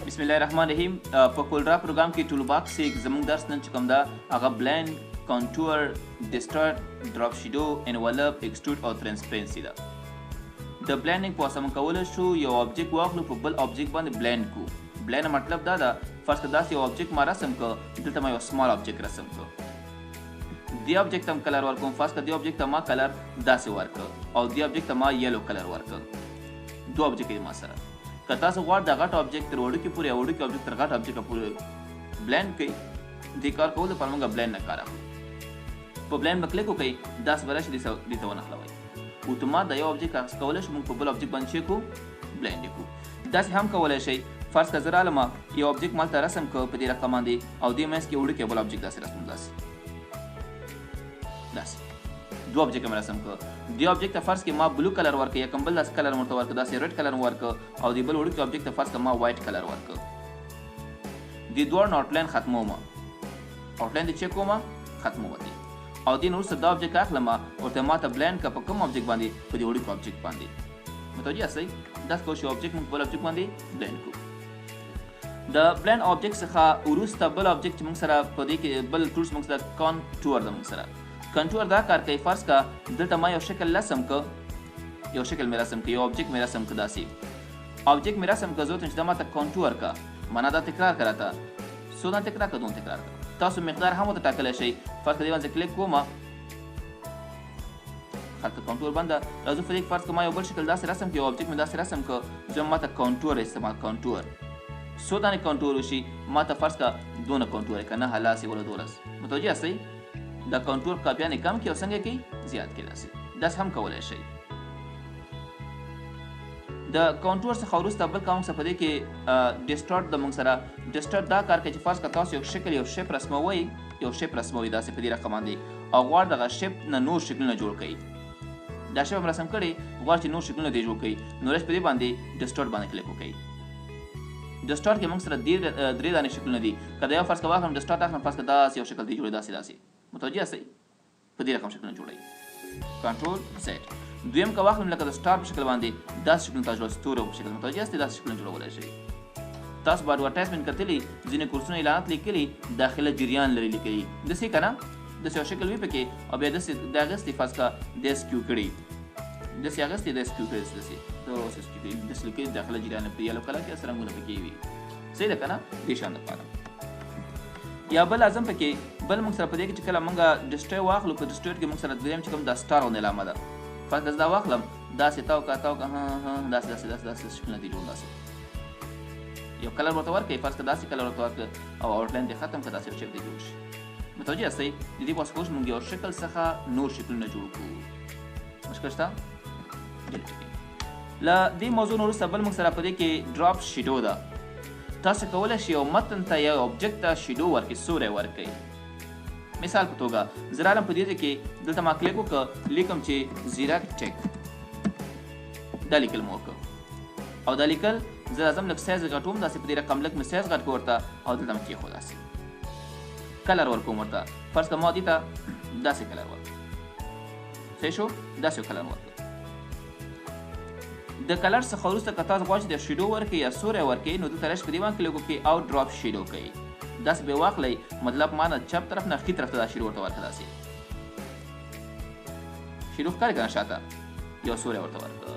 بسم الله الرحمن الرحیم. په کولډرا پروګرام کې ټول باکس کې زموږ درس نن چې کوم دا هغه بلند، کانټور، ډسټارټ، ډراپ شیډو، انولپ، ایکسټروډ او ترانسپیرنسي ده. د بلندینګ په واسطه موږ کولی شو یو آبجیکټ واخلو په بل آبجیکټ باندې بلند کو. بلند مطلب دا ده فرض کړه داسې یو آبجیکټ ما رسم کړ، دلته ما یو سمال آبجیکټ رسم کړ. دې آبجیکټ ته هم کلر ورکوم. فرض کړه دې آبجیکټ ته ما کلر داسې ورکړ او دې آبجیکټ ته ما یلو کلر ورکړ. دوه آبجیکټ ما سره. که تاسو غواړئ د غټ آبجیکټ تر وړوکي پورې او وړوکي آبجیکټ تر غټ آبجیکټ پورې بلند کړئ، دې کار کولو لپاره موږ بلند نه کار اخلو. په بلند به کلیک وکړئ، داسې به راشي، دې ته ونښلوئ. اتومات د یو آبجیکټ عکس کولی شو موږ په بل آبجیکټ باندې څه کړو؟ بلند یې کړو. داسې هم کولی شئ فرض کړه زه رالم یو آبجیکټ مالته رسم کړ په دې رقم باندې او دې منځ کې وړوکی بل آبجیکټ داسې رسم داسې دوه آبجیکټ مې رسم کړ. دې آبجیکټ ته فرض کړئ ما بلو کلر ورکړ یا کوم بل داسې کلر ورته ورکړ، داسې ریډ کلر ورکړ او دې بل وړوکي آبجیکټ ته فرض کړه ما وایټ کلر ورکړ. دې دواړو آوټلاین ختموم، آوټلاین دې چک کوم ختموم دي او دې نه وروسته دا آبجیکټ اخلم ورته ماته بلند کړه په کوم آبجیکټ باندې؟ په دې وړوکي آبجیکټ باندې. متوجه یاستئ؟ داسې کولی شو آبجیکټ موږ بل آبجیکټ باندې بلند کړو. د بلند آبجیکټ څخه وروسته بل آبجیکټ چې موږ سره په دې کې بل ټولز موږ سره کانټور ده. موږ سره کنټور دا کار کوي. فرض کا دلته ما یو شکل رسم ک، یو شکل مې رسم ک، یو آبجیکټ مې رسم ک، داسې آبجیکټ مې رسم ک، ضرورت نشته ما ته کنټور کا، معنا دا تکرار کراته سودان تکرار کا دون تکرار کا. تاسو مقدار هم ورته ټاکلی شئ. فرض کړئ باندې کلیک کوم هلته کنټور باندې راځو. په دې کې فرض کړه ما یو بل شکل داسې رسم ک، یو آبجیکټ مې داسې رسم ک، زه ما ته کنټور استعمال کنټور څو دانې کنټور وشي ما ته فرض کړه دونه کنټور یې که نه هلاسې ولا دولس. متوجه یاستئ؟ د کنټور کاپیانې کم کړي او څنګه کوي؟ زیات کړي. داسې هم کولی شئ. د کنټور څخه وروسته بل کار موږ سره په دې کې ډسټارټ د موږ سره ډسټارټ دا کار کوي چې فرض کړه تاسو یو شکل یو شیپ رسموئ، یو شیپ رسموئ داسې په دې رقم باندې او غواړئ دغه شیپ نه نور شکلونه جوړ کړئ. دا شیپ هم رسم کړئ، غواړئ چې نور شکلونه دې جوړ کړئ، نو په دې باندې ډسټارټ باندې کلیک وکړئ. ډسټارټ کې موږ سره درې دانې شکلونه دي. که د یو فرض کړه واخلم ډسټارټ اخلم، فرض کړه داسې یو شکل دی جوړوي، داسې متوجه یاستئ؟ په دې رقم شکلونه جوړوي. کنټرول زیډ. دویم که واخلم لکه د سټار په شکل باندې داسې شکلونه تاسو جوړوي، ستورو په شکل. متوجه یاستئ؟ داسې شکلونه جوړولی شئ. تاسو به اډورټایزمنټ کتلي، ځینې کورسونه اعلانات لیکلي داخله جریان لري لیکلي، داسې که نه داسې یو شکل وي پکې او بیا داسې د اغوستې فرض کړه د اسکیو کړي، داسې اغوستې د اسکیو کړي، داسې لیکلي داخله جریان په یلو کلر کې داسې رنګونه پکې وي. صحیح ده که نه؟ دې شان دپاره یا بل اعظم پکې بل موږ سره په دې کې چې کله موږ ډسټری واخلو، په ډسټری کې موږ سره دویم چې کوم دا سټار غوندې علامه ده. فرض کړه زه دا واخلم داسې تاو که داسې شکلونه دي جوړ، داسې یو کلر ورته ورکړئ، فرض کړه داسې کلر ورته ورکړه او آوټلاین دې ختم کړه، داسې یو شیپ دې جوړ شي. متوجه یاستئ؟ د دې په واسطه کولی شو موږ یو شکل څخه نور شکلونه جوړ کړو. مشکل شته؟ له دې موضوع نه وروسته بل موږ سره په دې کې ډراپ شیډو ده. تاسو کولی شئ یو متن ته یا آبجیکټ ته شیډو ورکړئ، سوری ورکړئ. مثال په توګه زه رالم په دې ځای کې دلته ما کلیک وکړه، لیکم چې زیرک ټیک، دا لیکل مو وکړه او دا لیکل زه راځم لږ سایز غټوم، داسې په دې رقم لږ مې سایز غټ کړ ورته او دلته مې کېښود، داسې کلر ورکوم ورته. فرض کړه ما دې ته داسې کلر ورکړ، صحیح شو؟ داسې کلر ورکړ. د کلر څخه وروسته که تاسو غواړئ چې د شیډو ورکړئ یا سوری ورکړئ، نو دلته راشئ په دې باندې کلیک وکړئ او ډراپ شیډو کوئ. داسې به یې واخلئ، مطلب ما نه چپ طرف نه ښي طرف ته دا شیډو ورته ورکړه، داسې شیډو ښکاري که نه شاته، یو سوری ورته ورکړه.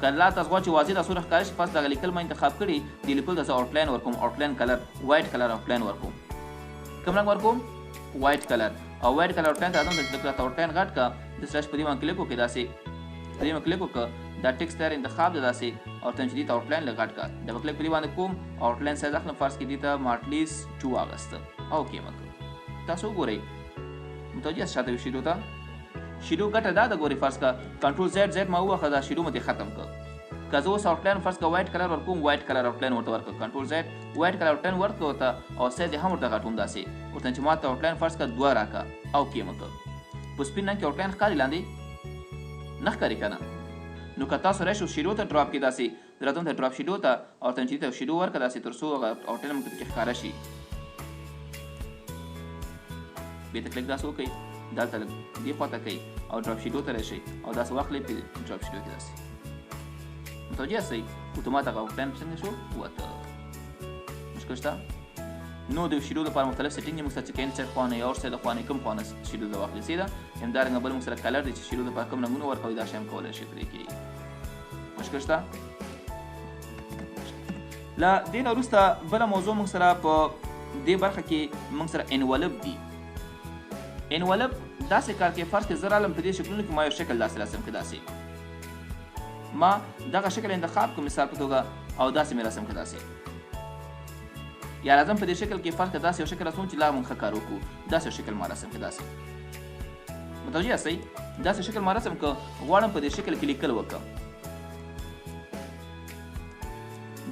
که لا تاسو غواړئ چې واضح دا سوری ښکاره شي، فرض دغه لیکل ما انتخاب کړي، دې لیکلو ته زه آوټلاین ورکوم، آوټلاین کلر وایټ کلر آوټلاین ورکوم. کوم رنګ ورکوم؟ وایټ کلر. او وایټ کلر آوټلاین ته راځم، دلته آوټلاین غټ کړه، داسې راشئ په دې باندې کلیک وکړئ، داسې په دې باندې کلیک وکړه، دا ټیکسټ تیار انتخاب ده داسې او ته چې دې ته آوټلاین لږ غټ کړه، ډبل کلیک په دې باندې کوم آوټلاین سایز اخلم، فرض کړئ دې ته ما اټلیسټ 2 واغسته او اوکې مه کړه. تاسو وګورئ، متوجه یاست شاته شیډو ته؟ شیډو ګټه دا ده، ګورئ فرض کړه کنټرول زیډ ما وواخه، دا شیډو مې ختم کړ. که زه اوس آوټلاین فرض کړه وایټ کلر ورکوم، وایټ کلر آوټلاین ورته ورکړه، کنټرول زیډ وایټ کلر آوټلاین ورکړه ورته او سایز یې هم ورته غټوم، داسې ورته چې ما ته آوټلاین فرض کړه 2 راکړه او اوکې مه کړه. په سپین رنګ کې آوټلاین ښکاري، لاندې نه ښکاري که نه؟ نو که تاسو راشئ شیډو ته ډراپ کړئ، داسې راځم ته ډراپ شیډو ته او ته چې دې ته شیډو ورکړه، داسې تر څو هغه آوټلاین مو پکې ښکاره شي. بیا ته کلیک داسې وکړئ، دلته دې خواته کوئ او ډراپ شیډو ته راشئ او داسې واخلئ په ډراپ شیډو کې داسې. متوجه یاستئ اتومات هغه آوټلاین څنګه شو وته مشکل شته نو د شیډول لپاره مختلف سیټینګ دي موږ سره چې کین سیټ خوانه یا اور سیټ خوانه کوم خوانه شیډول واخلي سیده همدارنګه بل موږ سره کلر دي چې شیډول لپاره کوم رنگونه ورکوي دا شی هم کولای شي پرې کې مشکل شته لا دین وروسته بل موضوع موږ سره په دې برخه کې موږ سره انولپ دي انولپ داسې کار کې فرض کې زه رالم په دې شکلونو کې ما یو شکل داسې رسم کړه داسې ما دغه شکل انتخاب کوم مثال په توګه او داسې مې رسم کړه داسې یا راځم په دې شکل کې فرض کې داسې یو شکل رسوم چې لا موږ ښه کار وکړو داسې یو شکل ما رسم کړه داسې متوجه یاستئ داسې شکل ما رسم کړه غواړم په دې شکل کې لیکل وکړم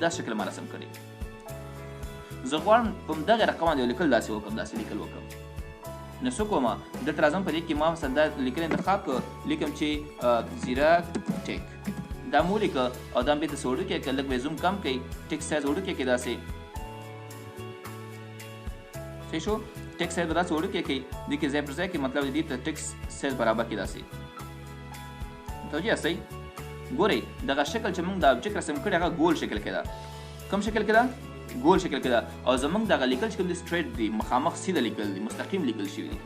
دا شکل ما رسم کړی زه غواړم په دغه رقم باندې لیکل داسې وکړم داسې لیکل وکړم نو څه کومه دلته راځم په دې کې ما مثلا دا لیکل انتخاب کړ لیکم چې زیراک ټیک دا مو لیکه او دا مې د سوړو کې لږ به زوم کم کړئ ټیک سایز وړو کې داسې صحیح شو ټیک سایز به داسې وړو کې دې کې ځای پر ځای کې مطلب دې ته ټیک سایز برابر کې داسې متوجه یاستئ ګورئ دغه شکل چې موږ د آبجیکټ رسم کړی هغه ګول شکل کې ده کوم شکل کې ده ګول شکل کې ده او زموږ دغه لیکل چې کوم دي سټریټ دي مخامخ سیده لیکل دي مستقیم لیکل شوي دي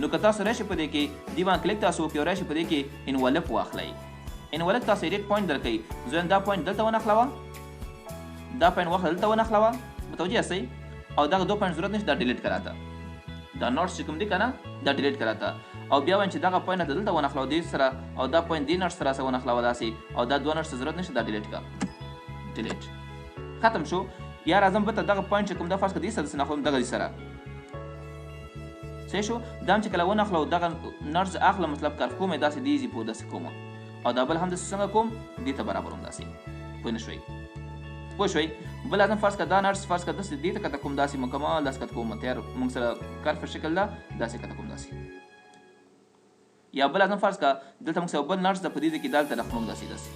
نو که تاسو راشئ په دې کې دې باندې کلیک تاسو وکړئ او راشئ په دې کې انولپ واخلئ انولپ تاسو ایډیټ پوینټ درکوي زه دا پوینټ دلته ونښلوه دا پوینټ واخله دلته ونښلوه متوجه یاستئ او دغه دو پوینټ ضرورت نشته دا ډیلیټ کراته دا نوټس چې کوم دي که نه دا ډیلیټ کراته او بیا وایم چې دغه پوینټ دلته ونښلوه دې سره او دا پوینټ دې نوټس سره ونښلوه داسې او دا دوه نوټس ضرورت نشته دا ډیلیټ کړه ډیلیټ ختم شو یا راځم بته دغه پوینټ چې کوم دا فرض کړه دې سره داسې نښلوم دغه دې سره صحیح شو دا هم چې کله ونښلو دغه نوټس اخلم مطلب کار کوم یې داسې دیزي پو داسې کوم او دا بل هم داسې څنګه کوم دې ته برابروم داسې پوه نه شوئ پوه شوئ بل لازم فرض کړه دا نوټس فرض کړه داسې دې ته کته کوم داسې مکمل داسې کته کوم تیار موږ سره کرف شکل ده داسې کته کوم داسې یا بل لازم فرض کړه دلته موږ سره بل نوټس د په دې کې دلته رقم داسې داسې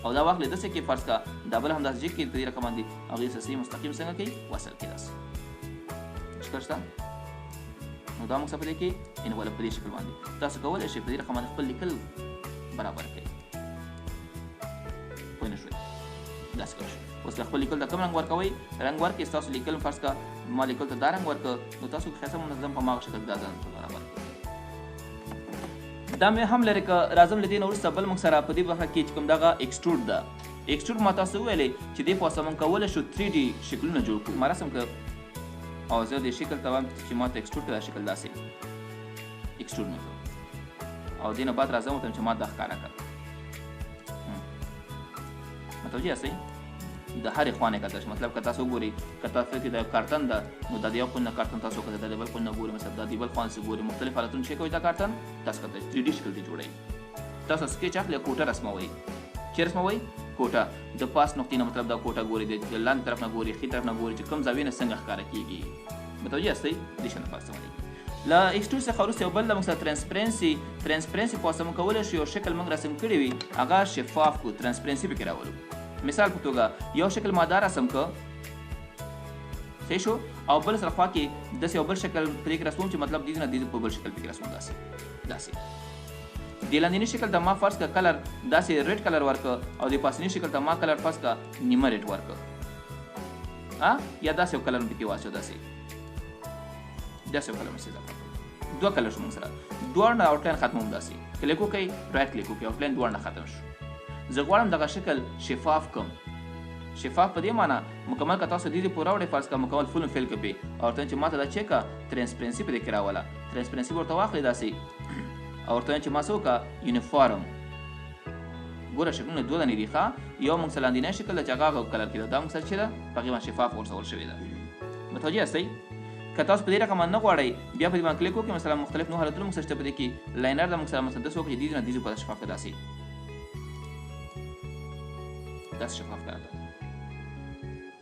او دا واخلې داسې کې فرض کړه دا بل هم داسې جګ کې په دې رقم باندې هغې سره مستقیم څنګه کوي وصل کې داسې ښکار شته نو دا موږ سره په دې کې انولپ په دې شکل باندې تاسو کولی شئ په دې رقم باندې خپل لیکل برابر کړئ پوه نه شوئ داسې کولی شئ اوس که خپل لیکل ته کوم رنګ ورکوئ رنګ ورکړئ ستاسو لیکل فرض کړه ما لیکل ته دا رنګ ورکړه نو تاسو ښایسته منظم په هماغه شکل دا ځان ته برابر کړئ دا مې هم لرې که راځم له دې نه وروسته بل موږ سره په دې برخه کې چې کوم دغه ایکسټروډ ده ایکسټروډ ما تاسو وویلې چې دې په واسطه موږ کولی شو 3D شکلونه جوړ کړو ما رسم کړه او زه دې شکل ته وایم چې ما ته ایکسټروډ کړه شکل داسې ایکسټروډ مې کړ او دې نه بعد راځم ورته چې ما دا ښکاره کړه متوجه یاستئ د هرې خوا نه کتل مطلب که تاسو وګورئ که تاسو کې د کارتن ده نو د یو کون نه کارتن تاسو کته د بل کون نه ګورئ مثلا د بل خوان سره ګورئ مختلف حالتونه شي کوي دا کارتن تاسو کته 3D شکل دی جوړوي تاسو سکیچ اخلئ کوټه رسموي چې رسموي کوټه د پاس نقطې نه مطلب دا کوټه ګورئ د لاندې طرف نه ګورئ ښي طرف نه ګورئ چې کوم زاویې نه څنګه ښکاره کیږي متوجه یاستئ دې شان پاسه ولې لا ایکسټروډ څخه وروسته یو بل موږ سره ترانسپرنسي په واسطه موږ کولی شو یو شکل موږ رسم کړی وي هغه شفاف کړو ترانسپرنسي پکې راولو مثال په توګه یو شکل ما دا رسم کړ صحیح شو او بل سره خوا کې داسې یو بل شکل پرې کې رسوم چې مطلب دې نه دې په بل شکل پکې رسوم داسې دې لاندیني شکل ته ما فرض کړه کلر داسې ریډ کلر ورکړه او د پاسني شکل ته ما کلر فرض کړه نیمه ریډ ورکړه یا داسې یو کلر پکې واچو داسې یو کلر مې دوه کلر شو موږ سره دواړه آوټلاین ختموم داسې کلیک وکړئ رایټ کلیک وکړئ آوټلاین دواړه ختم شو زه غواړم دغه شکل شفاف کم شفاف په دې معنی مکمل که تاسو دې پوره وړئ فرض کړه مکمل فل فیل کړئ او ورته چې ماته دا چیک کړه ترانسپرنسي په دې کې راوله ترانسپرنسي ورته واخلئ داسې او ورته چې ما څه وکړه یونیفارم ګوره شکلونه دوه دانې دي ښه یو موږ سره لاندینی شکل ده چې هغه کلر کې ده دا موږ سره چې ده په هغې باندې شفاف ورسول شوې ده متوجه یاستئ که تاسو په دې رقم باندې نه غواړئ بیا په دې باندې کلیک وکړئ مثلا مختلف نوع حالتونه موږ سره شته په دې کې لاینر ده موږ سره مثلا داسې وکړئ چې دې نه دې په شفاف کړه داسې شفاف کړه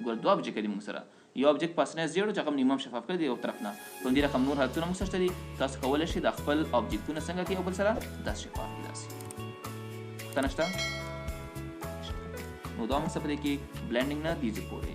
ګور دوه ابجیکټ دي موږ سره یو ابجیکټ پاسنی زیړو چې هغه نیمه شفاف کړی دی یو طرف نه په دې رقم نور حالتونه موږ سره دي تاسو کولی شئ د خپل ابجیکټونه څنګه کې یو بل سره داسې شفاف کړئ داسې پوښتنه شته نو دا موږ سره په دې کې بلینډینګ نه دیږي پورې